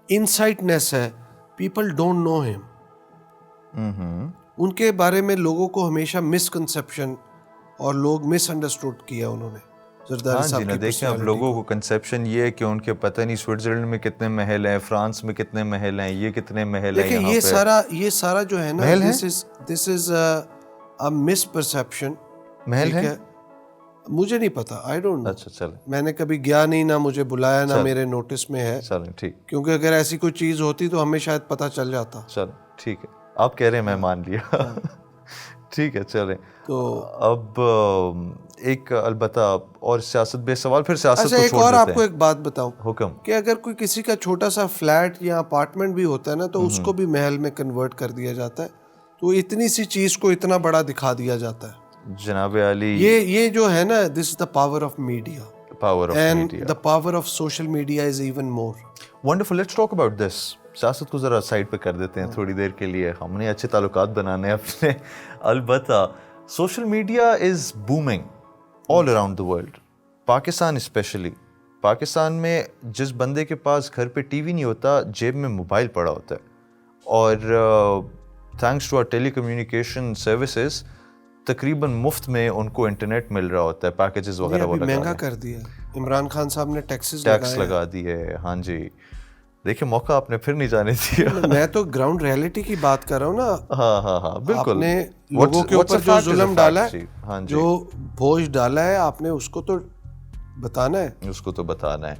انسائٹنیس ہے, پیپل ڈونٹ نو ہم. ان کے بارے میں لوگوں کو ہمیشہ مسکنسیپشن اور لوگ مس انڈرسٹوڈ کیا انہوں نے زرداری صاحب کی. دیکھیں اب لوگوں کو کنسیپشن یہ ہے کہ ان کے پتہ نہیں سوئٹزرلینڈ میں کتنے محل ہیں, فرانس میں کتنے محل ہیں, یہ کتنے محل ہیں. دیکھیں یہ سارا جو ہے نا, this is a miss perception. Mahal ہے مجھے نہیں پتا, آئی ڈونٹ نو. اچھا چلیں, میں نے کبھی گیا نہیں, نہ مجھے بلایا, نہ میرے نوٹس میں ہے. چلیں ٹھیک, کیونکہ اگر ایسی کوئی چیز ہوتی تو ہمیں شاید پتہ چل جاتا. چلیں ٹھیک ہے, آپ کہہ رہے ہیں میں مان لیا. ٹھیک ہے چلیں. تو اب ایک البتہ اور سیاست بے سوال, پھر سیاست کو چھوڑ دیتے ہیں. اور آپ کو ایک بات بتاؤں, حکم, کہ اگر کوئی کسی کا چھوٹا سا فلیٹ یا اپارٹمنٹ بھی ہوتا ہے نا, تو اس کو بھی محل میں کنورٹ کر دیا جاتا ہے. تو اتنی سی چیز کو اتنا بڑا دکھا دیا جاتا ہے. جناب علی, یہ جو ہے نا, this is the power of media, power of and media. The power of social media is even more. Wonderful, let's talk about this. سیاست کو ذرا سائڈ پہ کر دیتے ہیں تھوڑی دیر کے لیے, ہم نے اچھے تعلقات بنانے ہیں اپنے. البتہ social media is booming all around the world, Pakistan especially. Pakistan میں جس بندے کے پاس گھر پہ ٹی وی نہیں ہوتا, جیب میں موبائل پڑا ہوتا ہے, اور thanks to our telecommunication services تقریباً مفت میں ان کو انٹرنیٹ مل رہا ہوتا ہے, پیکیجز وغیرہ وہ مہنگا کر دیا. عمران خان صاحب نے ٹیکس لگا دیے. ہاں جی, دیکھیں موقع آپ نے پھر نہیں جانے دیا. میں تو گراؤنڈ ریئلٹی کی بات کر رہا ہوں نا. ہاں بالکل. آپ نے لوگوں کے اوپر جو ظلم ڈالا ہے, جو بوجھ ڈالا ہے, آپ نے اس کو تو بتانا ہے.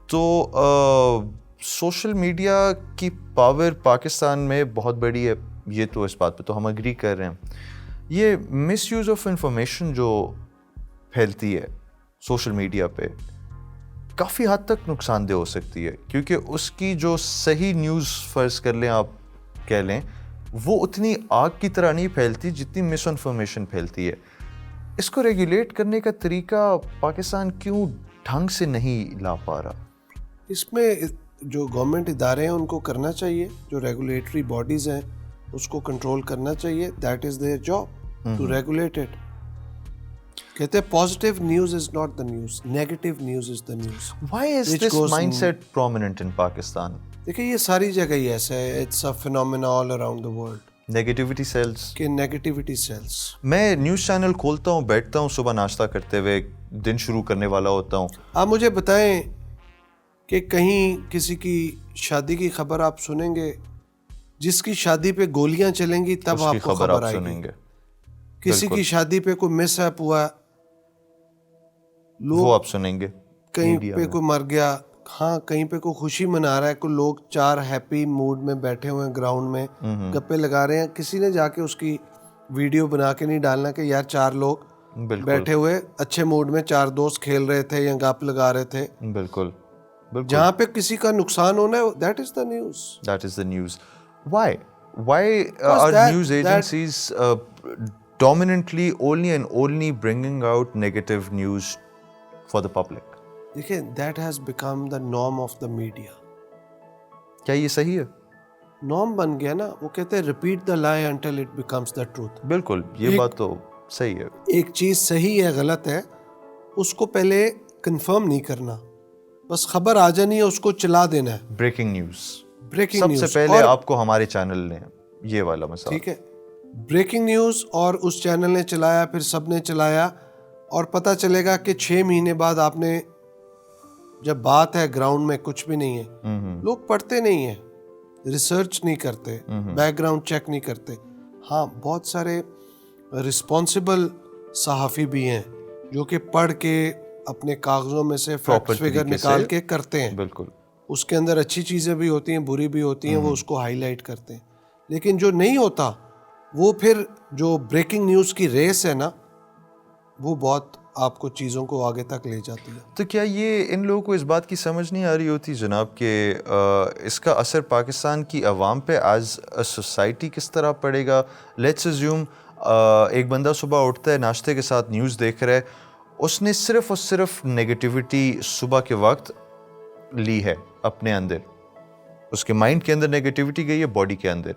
تو سوشل میڈیا کی پاور پاکستان میں بہت بڑی ہے, یہ تو اس بات پہ تو ہم اگری کر رہے ہیں. یہ مس یوز آف انفارمیشن جو پھیلتی ہے سوشل میڈیا پہ, کافی حد تک نقصان دہ ہو سکتی ہے, کیونکہ اس کی جو صحیح نیوز فرض کر لیں, آپ کہہ لیں, وہ اتنی آگ کی طرح نہیں پھیلتی جتنی مس انفارمیشن پھیلتی ہے. اس کو ریگولیٹ کرنے کا طریقہ پاکستان کیوں ڈھنگ سے نہیں لا پا رہا؟ اس میں جو گورنمنٹ ادارے ہیں ان کو کرنا چاہیے, جو ریگولیٹری باڈیز ہیں اس کو کنٹرول کرنا چاہیے. That is their job to regulate it. کہتے ہیں positive news is not the news, negative news is the news. Why is this mindset prominent in Pakistan? دیکھیں یہ ساری جگہ ہی ایسا ہے, it's a phenomena all around the world. Negativity sells, کہ نیگیٹیوٹی سیلز. میں نیوز چینل کھولتا ہوں, بیٹھتا ہوں صبح ناشتہ کرتے ہوئے, دن شروع کرنے والا ہوتا ہوں. آپ مجھے بتائیں کہ کہیں کسی کی شادی کی خبر آپ سنیں گے, جس کی شادی پہ گولیاں چلیں گی تب آپ کو خبر آئے گی. کسی کی شادی پہ کوئی مس ایپ ہوا, وہ آپ سنیں گے. کہیں پہ کوئی مر گیا, ہاں کہیں پہ کوئی خوشی منا رہا ہے, کوئی لوگ چار ہیپی موڈ میں بیٹھے ہوئے ہیں گراؤنڈ میں, گپے لگا رہے ہیں. کسی نے جا کے اس کی ویڈیو بنا کے نہیں ڈالنا کہ یار چار لوگ بیٹھے ہوئے اچھے موڈ میں, چار دوست کھیل رہے تھے یا گپ لگا رہے تھے. بالکل. جہاں پہ کسی کا نقصان ہونا ہے, that is the news. That is the news. Why are news agencies dominantly only bringing out negative news for the public? دیکھیں that has become the norm of the media. کیا یہ صحیح ہے؟ نارم بن گیا نا. وہ کہتے ہیں repeat the lie until it becomes the truth. بالکل, یہ بات تو صحیح ہے. ایک چیز صحیح ہے غلط ہے, اس کو پہلے کنفرم نہیں کرنا, بس خبر آ جانی ہے اس کو چلا دینا ہے. بریکنگ نیوز بریکنگ سب سے پہلے آپ کو ہمارے چینل نے یہ والا مثال. ٹھیک ہے, بریکنگ نیوز, اور اس چینل نے چلایا, پھر سب نے چلایا, اور پتہ چلے گا کہ 6 مہینے بعد آپ نے, جب بات ہے گراؤنڈ میں کچھ بھی نہیں ہے, لوگ پڑھتے نہیں ہیں, ریسرچ نہیں کرتے, بیک گراؤنڈ چیک نہیں کرتے. ہاں بہت سارے رسپانسبل صحافی بھی ہیں جو کہ پڑھ کے اپنے کاغذوں میں سے فیکٹس فگر نکال کے کرتے ہیں. بالکل. اس کے اندر اچھی چیزیں بھی ہوتی ہیں, بری بھی ہوتی ہیں, وہ اس کو ہائی لائٹ کرتے ہیں. لیکن جو نہیں ہوتا وہ پھر جو بریکنگ نیوز کی ریس ہے نا, وہ بہت آپ کو چیزوں کو آگے تک لے جاتی ہے. تو کیا یہ ان لوگوں کو اس بات کی سمجھ نہیں آ رہی ہوتی جناب کہ اس کا اثر پاکستان کی عوام پہ ایز اے سوسائٹی کس طرح پڑے گا؟ لیٹس اسیوم ایک بندہ صبح اٹھتا ہے, ناشتے کے ساتھ نیوز دیکھ رہا ہے, اس نے صرف اور صرف نیگیٹیوٹی صبح کے وقت لی ہے اپنے اندر, اس کے مائنڈ کے اندر نیگیٹیوٹی گئی ہے, باڈی کے اندر.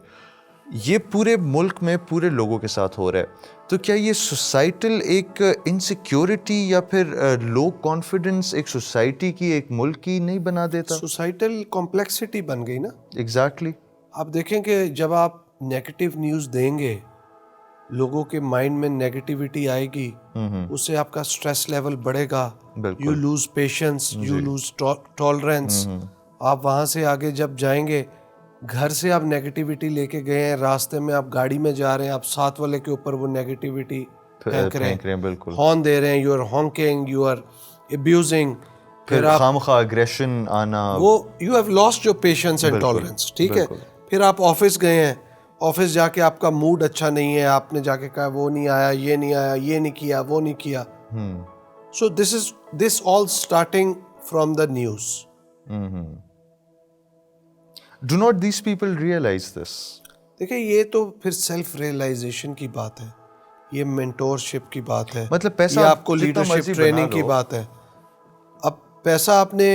یہ پورے ملک میں پورے لوگوں کے ساتھ ہو رہا ہے. تو کیا یہ سوسائٹل ایک انسیکیورٹی یا پھر لو کانفیڈنس ایک سوسائٹی کی, ایک ملک کی نہیں بنا دیتا؟ سوسائٹل کمپلیکسٹی بن گئی نا. ایگزیکٹلی. آپ دیکھیں کہ جب آپ نیگیٹیو نیوز دیں گے, لوگوں کے مائنڈ میں نیگیٹیوٹی آئے گی, اس سے آپ کا اسٹریس لیول بڑھے گا, you lose patience, you lose tolerance. آپ وہاں سے آگے جب جائیں گے, گھر سے آپ نیگیٹیوٹی لے کے گئے ہیں, راستے میں آپ گاڑی میں جا رہے ہیں, آپ ساتھ والے کے اوپر وہ نیگیٹیوٹی پھینک رہے ہیں, بالکل ہارن دے رہے ہیں, you are honking, you are abusing, پھر خامخواہ اگریشن آنا, وہ you have lost your patience and tolerance. ٹھیک ہے. پھر آپ آفس گئے ہیں, آفس جا کے آپ کا موڈ اچھا نہیں ہے, آپ نے جا کے کہا وہ نہیں آیا, یہ نہیں آیا, یہ نہیں کیا, وہ نہیں کیا. So this all starting from the news. Do not these people realise this. دیکھیں یہ تو پھر سیلف ریئلائزیشن کی بات ہے, یہ مینٹورشپ کی بات ہے, مطلب پیسہ یہ آپ کو لیڈرشپ ٹریننگ کی بات ہے. اب پیسہ آپ نے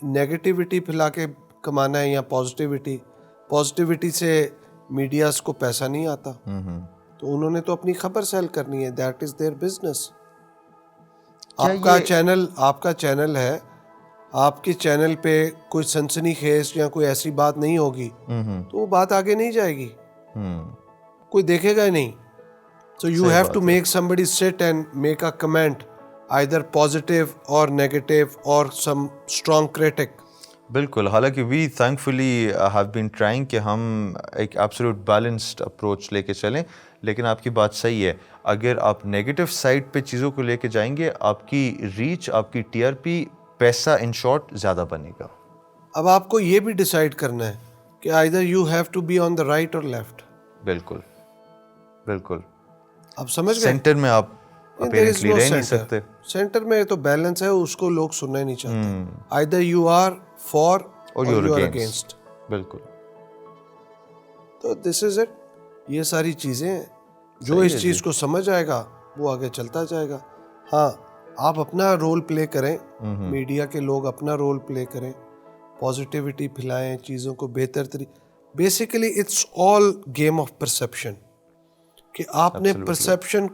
نیگیٹیوٹی پھیلا کے کمانا ہے یا پازیٹیوٹی سے میڈیاز کو پیسہ نہیں آتا, تو انہوں نے تو اپنی خبر سیل کرنی ہے, دیٹ از دیئر بزنس. آپ کا چینل ہے, آپ کے چینل پہ کوئی سنسنی خیز یا کوئی ایسی بات نہیں ہوگی تو وہ بات آگے نہیں جائے گی, کوئی دیکھے گا ہی نہیں. So you have to make somebody sit and make a comment either positive or negative or some strong critic. بالکل. حالانکہ we thankfully have been trying کہ ہم ایک ایبسولوٹ بیلنسڈ اپروچ لے کے چلیں, لیکن آپ کی بات صحیح ہے, اگر آپ نیگیٹو سائڈ پہ چیزوں کو لے کے جائیں گے, آپ کی ریچ, آپ کی ٹی آر پی, پیسہ ان شارٹ زیادہ بنے گا. اب آپ کو یہ بھی ڈیسائیڈ کرنا ہے کہ either you have to be on the right or left. بالکل بالکل. اب سمجھ گئے, سینٹر میں آپ اپیرنٹلی رہ نہیں سکتے. سینٹر میں تو بیلنس ہے, اس کو لوگ سننا ہی نہیں چاہتے. either you are for or you are against. بالکل. تو this is it. یہ ساری چیزیں ہیں, جو اس چیز کو سمجھ آئے گا وہ آگے چلتا جائے گا. ہاں آپ اپنا رول پلے کریں, میڈیا کے لوگ اپنا رول پلے کریں, پازیٹیوٹی پھیلائیں, چیزوں کو بہتر basically it's all game of perception, کہ آپ نے پرسیپشن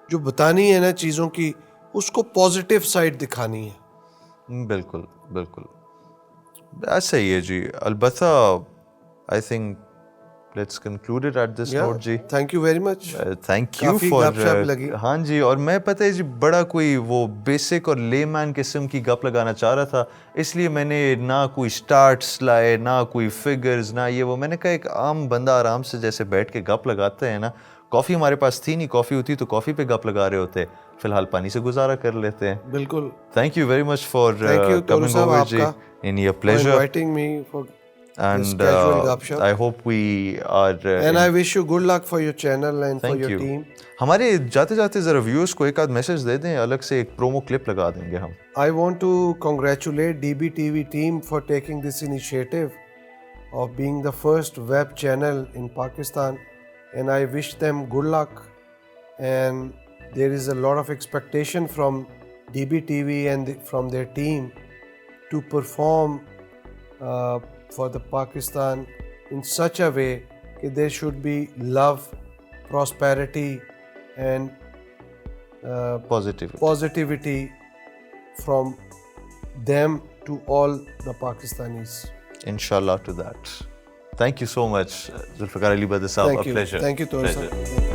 جو بتانی ہے نا چیزوں کی, اس کو پازیٹیو سائڈ دکھانی ہے. بالکل بالکل ایسا ہی ہے جی. البتہ I think let's conclude it at this note جی. Thank you very much. Thank you for. ہاں جی, اور میں پتہ ہے جی بڑا کوئی وہ بیسک اور لے مین قسم کی گپ لگانا چاہ رہا تھا, اس لیے میں نے نہ کوئی اسٹارٹس لائے, نہ کوئی فگرز, نہ یہ وہ. میں نے کہا ایک عام بندہ آرام سے جیسے بیٹھ کے گپ لگاتے ہیں نا, کافی ہمارے پاس تھی نہیں, کافی ہوتی تو کافی پہ گپ لگا رہے ہوتے, فی الحال پانی سے گزارا کر لیتے ہیں. بالکل. Thank you very much for coming over جی, in your pleasure, inviting me for and I hope we are and I wish you good luck for your channel and for your team. ہمارے جاتے جاتے ذرا viewers کو ایک آدھ message دے دیں, الگ سے ایک پرومو کلپ لگا دیں گے ہم. I want to congratulate DBTV team for taking this initiative of being the first web channel in Pakistan, and I wish them good luck. And there is a lot of expectation from DBTV and from their team to perform for the Pakistan in such a way that there should be love, prosperity and positivity from them to all the Pakistanis. Inshallah to that. Thank you so much, Zulfikar Ali Badr Saab. A pleasure. Thank you, Tohir sir.